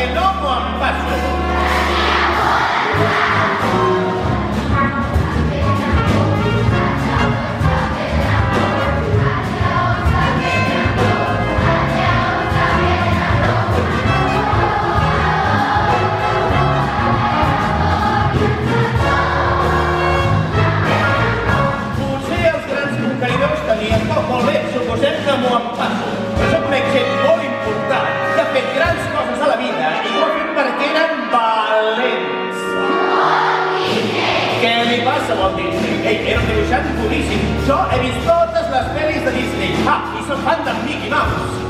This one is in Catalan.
que no m'ho en passo. Potser els grans conqueridors tenien tot molt bé, suposem que m'ho en passo. Però jo conec gent molt important que ha fet grans coses a la vida i ho ha fet perquè eren valents. Què li passa a Walt Disney? Ei, era un dibuixant boníssim. Jo he vist totes les pel·lis de Disney. Ah, i soc fan d'en Mickey Mouse.